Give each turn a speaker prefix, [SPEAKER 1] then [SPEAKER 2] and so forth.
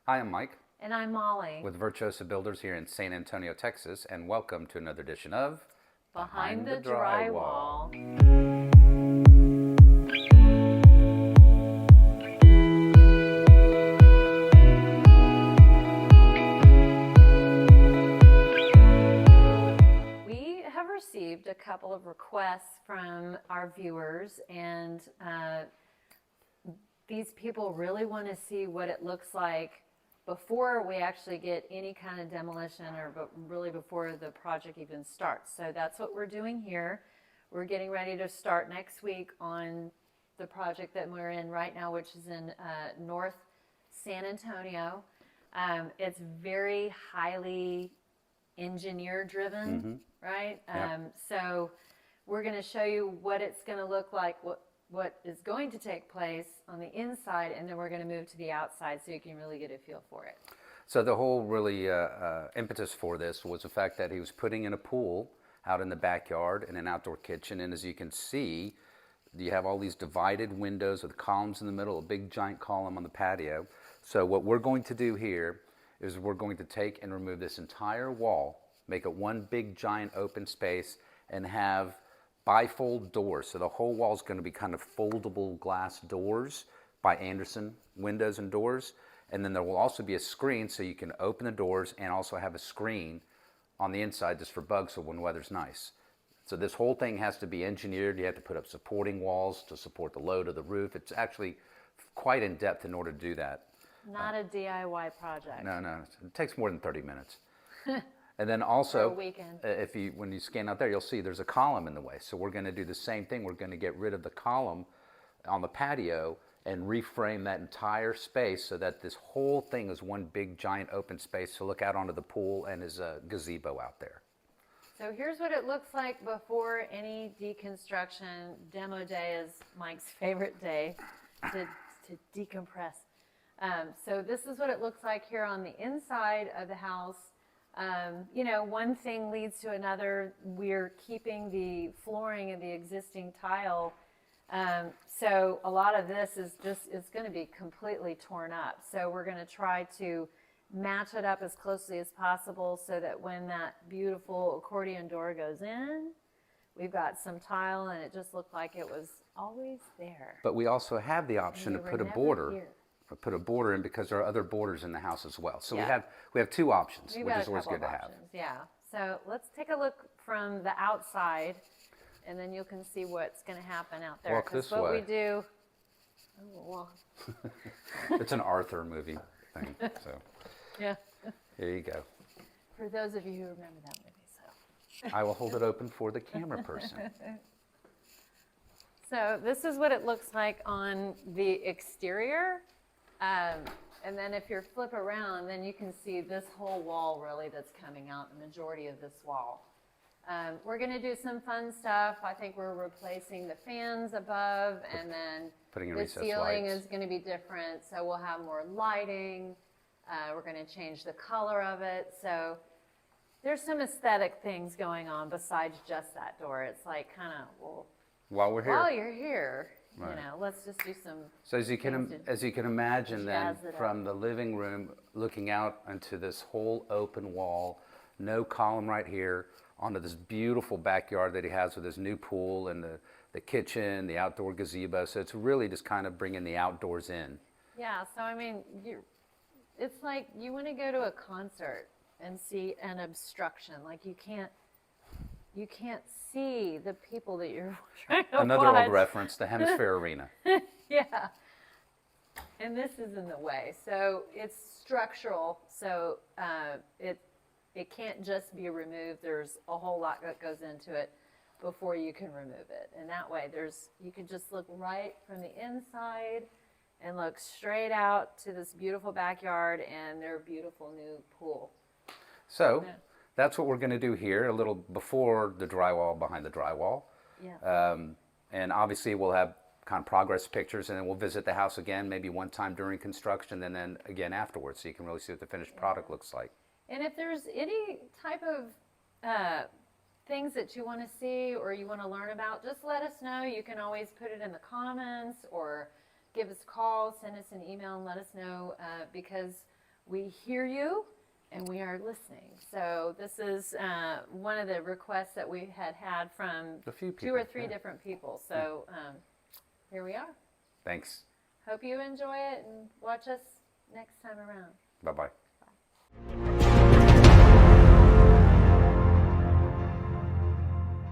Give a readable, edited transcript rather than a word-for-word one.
[SPEAKER 1] Hi, I'm Mike
[SPEAKER 2] And I'm Molly.
[SPEAKER 1] with Virtuosa Builders here in San Antonio, Texas, and welcome to another edition of
[SPEAKER 2] Behind the Drywall. We have received a couple of requests from our viewers, and these people really want to see what it looks like before we actually get any kind of demolition, or really before the project even starts. So that's what we're doing here. We're getting ready to start next week on the project that we're in right now, which is in North San Antonio. It's very highly engineer driven, right?
[SPEAKER 1] Yep.
[SPEAKER 2] So we're going to show you what it's going to look like, what is going to take place on the inside, and then we're going to move to the outside so you can really get a feel for it.
[SPEAKER 1] So the whole really impetus for this was the fact that he was putting in a pool out in the backyard and an outdoor kitchen, and as you can see, you have all these divided windows with columns in the middle, a big giant column on the patio. So what we're going to do here is we're going to take and remove this entire wall, make it one big giant open space, and have bifold doors. So the whole wall is going to be kind of foldable glass doors by Andersen windows and doors. And then there will also be a screen so you can open the doors and also have a screen on the inside just for bugs so when weather's nice. So this whole thing has to be engineered. You have to put up supporting walls to support the load of the roof. It's actually quite in depth in order to do that.
[SPEAKER 2] Not a DIY project.
[SPEAKER 1] No, it takes more than 30 minutes. And then
[SPEAKER 2] For a
[SPEAKER 1] also,
[SPEAKER 2] weekend.
[SPEAKER 1] when you scan out there, you'll see there's a column in the way. So we're going to do the same thing. We're going to get rid of the column on the patio and reframe that entire space so that this whole thing is one big giant open space to look out onto the pool and his gazebo out there.
[SPEAKER 2] So here's what it looks like before any deconstruction. Demo day is Mike's favorite day to decompress. So this is what it looks like here on the inside of the house. One thing leads to another. We're keeping the flooring and the existing tile. So a lot of this is going to be completely torn up. So we're going to try to match it up as closely as possible so that when that beautiful accordion door goes in, we've got some tile and it just looked like it was always there.
[SPEAKER 1] But we also have the option to
[SPEAKER 2] You were
[SPEAKER 1] put a
[SPEAKER 2] never
[SPEAKER 1] border.
[SPEAKER 2] here.
[SPEAKER 1] Put a border in because there are other borders in the house as well. So
[SPEAKER 2] Yeah.
[SPEAKER 1] we have two options,
[SPEAKER 2] We've
[SPEAKER 1] which
[SPEAKER 2] got
[SPEAKER 1] is
[SPEAKER 2] a
[SPEAKER 1] always
[SPEAKER 2] couple
[SPEAKER 1] good
[SPEAKER 2] of
[SPEAKER 1] to have.
[SPEAKER 2] options. Yeah. So let's take a look from the outside, and then you can see what's going to happen out there.
[SPEAKER 1] Walk
[SPEAKER 2] 'Cause
[SPEAKER 1] this
[SPEAKER 2] what
[SPEAKER 1] way.
[SPEAKER 2] we do. Oh, well,
[SPEAKER 1] It's an Arthur movie thing. So
[SPEAKER 2] yeah.
[SPEAKER 1] here you go.
[SPEAKER 2] For those of you who remember that movie,
[SPEAKER 1] I will hold it open for the camera person.
[SPEAKER 2] So this is what it looks like on the exterior. And then if you flip around, then you can see this whole wall really that's coming out, the majority of this wall. We're going to do some fun stuff. I think we're replacing the fans above, and then
[SPEAKER 1] Putting in
[SPEAKER 2] the
[SPEAKER 1] recessed
[SPEAKER 2] ceiling
[SPEAKER 1] lights.
[SPEAKER 2] is going to be different. So we'll have more lighting. We're going to change the color of it. So there's some aesthetic things going on besides just that door. It's like kind of, well,
[SPEAKER 1] While we're here.
[SPEAKER 2] while you're here,
[SPEAKER 1] Right.
[SPEAKER 2] let's just do some.
[SPEAKER 1] So as you can imagine then,
[SPEAKER 2] Jazz it up.
[SPEAKER 1] from the living room, looking out into this whole open wall, no column right here, onto this beautiful backyard that he has with his new pool and the kitchen, the outdoor gazebo. So it's really just kind of bringing the outdoors in.
[SPEAKER 2] Yeah, so I mean, it's like you want to go to a concert and see an obstruction. Like you can't see the people that you're trying to
[SPEAKER 1] Another
[SPEAKER 2] watch.
[SPEAKER 1] old reference, the Hemisphere Arena.
[SPEAKER 2] Yeah. And this is in the way. So it's structural. So it can't just be removed. There's a whole lot that goes into it before you can remove it. And that way you can just look right from the inside and look straight out to this beautiful backyard and their beautiful new pool.
[SPEAKER 1] So
[SPEAKER 2] Yeah.
[SPEAKER 1] that's what we're going to do here, a little before the drywall, behind the drywall.
[SPEAKER 2] Yeah.
[SPEAKER 1] And obviously we'll have kind of progress pictures, and then we'll visit the house again, maybe one time during construction and then again afterwards, so you can really see what the finished product looks like.
[SPEAKER 2] And if there's any type of things that you want to see or you want to learn about, just let us know. You can always put it in the comments or give us a call, send us an email, and let us know because we hear you and we are listening. So this is one of the requests that we had from
[SPEAKER 1] A few
[SPEAKER 2] 2 or
[SPEAKER 1] people,
[SPEAKER 2] 3
[SPEAKER 1] yeah.
[SPEAKER 2] different people. So here we are.
[SPEAKER 1] Thanks.
[SPEAKER 2] Hope you enjoy it and watch us next time around.
[SPEAKER 1] Bye-bye.
[SPEAKER 2] Bye.